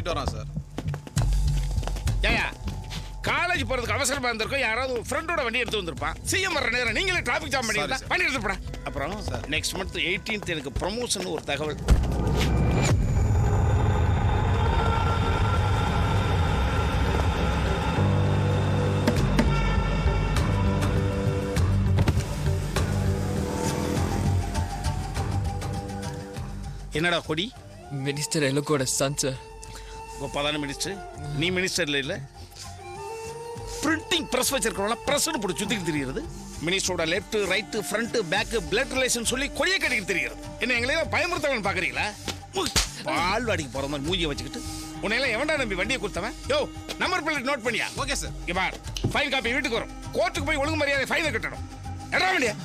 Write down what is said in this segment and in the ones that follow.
கூட்டிட்டு வரான் சார். ஏயா காலேஜ் போறதுக்கு அவசரமா இருந்திருக்கும், யாராவது ஒரு ஃப்ரெண்டோட வண்டி எடுத்து வந்திருப்பான். சிஎம் வர நேரம் நீங்களே டிராஃபிக் ஜாம் பண்ணி வண்டி எடுத்து போட. அப்புறம் நெக்ஸ்ட் மந்த் 18th எனக்கு ப்ரமோஷன் ஒரு தகவல். என்னடா கொடி? மினிஸ்டர் எலுக்கோட சன் சார். கோபாதான மினிஸ்டர், நீ மினிஸ்டர்ல இல்ல. பிரிண்டிங் பிரஸ் வச்சிருக்கிறவங்க பிரஸ்னு போட்டு சுத்திட்டு தெரியுது. மினிஸ்டரோட left right front back blood relation சொல்லி கொடியை கட்டிக்கிட்டு தெரியுது. என்ன எங்களையெல்லாம் பயமுறுத்தவன் பாக்குறீங்களா? பால் வாடிக்கு போற மாதிரி மூஞ்சியை வச்சுக்கிட்டு உன்னையெல்லாம் எவன்டா நம்பி வண்டியை கொடுத்தவன்? யோ நம்பர் பிளேட் நோட் பண்ணியா? Okay sir. இபார் ஃபைன் காப்பி வீட்டுக்கு வரும். கோர்ட்டுக்கு போய் ஒழுங்கு மரியாதை ஃபைனை கட்டணும். எடா வண்டியா?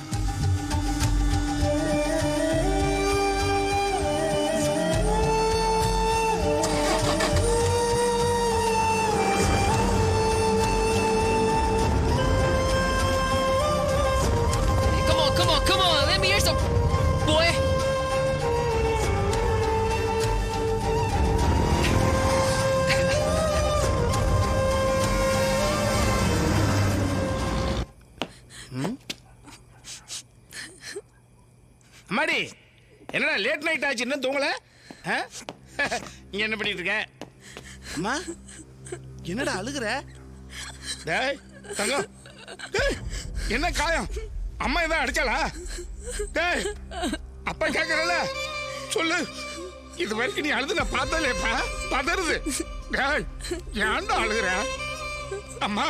Come on, let me hear some, boy. அம்மாடி, என்னடா லேட் நைட் ஆச்சு, இன்னும் தூங்கல? நீங்க என்ன பண்ணிட்டு இருக்க? அம்மா என்னடா அழுகுற? டேய் தங்கம், என்ன காயம்? அம்மா ஏதாவது அடிச்சாளா? டேய் அப்பா கேட்கறல சொல்லு. இது வரைக்கும் நீ அழுது நான் பார்த்தலேப்பா, பதறுது. டேய் ஏன்டா அழுகுற? அம்மா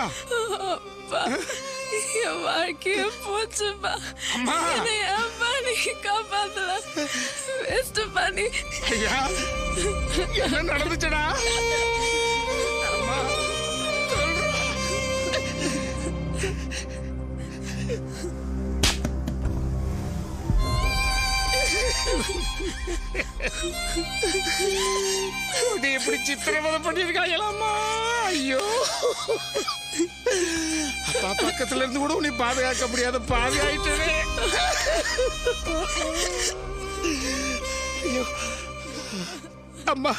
என் வாழ்க்கைய போச்சுப்பா. அம்மா அப்பா நீ காப்பாத்தல, வேஸ்ட் பண்ணி. ஐயா என்ன நடந்துச்சுடா? அம்மா எப்படி சித்திரவதை பண்ணிருக்காங்களாம்மா? ஐயோ அப்பா பக்கத்துல இருந்து கூட உன்னை பாதுகாக்க முடியாத பாதி ஆயிட்டே. ஐயோ அம்மா,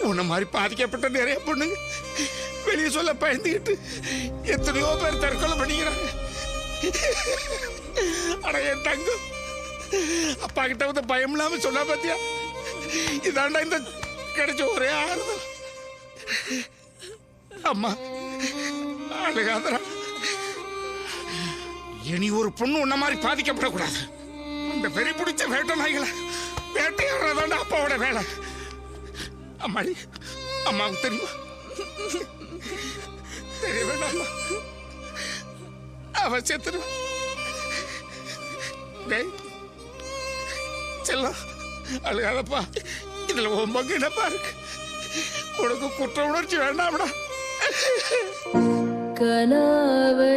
உன்ன மாதிரி பாதிக்கப்பட்ட நிறைய பொண்ணுங்க வெளியே சொல்ல பயந்துக்கிட்டு எத்தனையோ பேர் தற்கொலை பண்ணிக்கிறாங்க. ஆனா என் தங்கம் அப்பா கிட்ட வந்து பயம் இல்லாம சொன்னா பாத்தியா? இதாண்டா இந்த கிடைச்ச ஒரே ஆறுதல். அம்மா அழுகாதரா. இனி ஒரு பொண்ணு உன்ன மாதிரி பாதிக்கப்படக்கூடாது. அந்த வெறி பிடிச்ச வேட்டை நாய்களை வேட்டையாடுறதாண்டா அப்பாவோட வேலை. அம்மாடி, அம்மாவுக்கு தெரியுமா? தெரிய வேண்டாமா? அவ செத்துருவா. செல்லம் அழுகாதப்பா. இதுல உன் பங்கு என்னப்பா இருக்கு? உனக்கு குற்ற உணர்ச்சி வேண்டாம்டா. கனாவை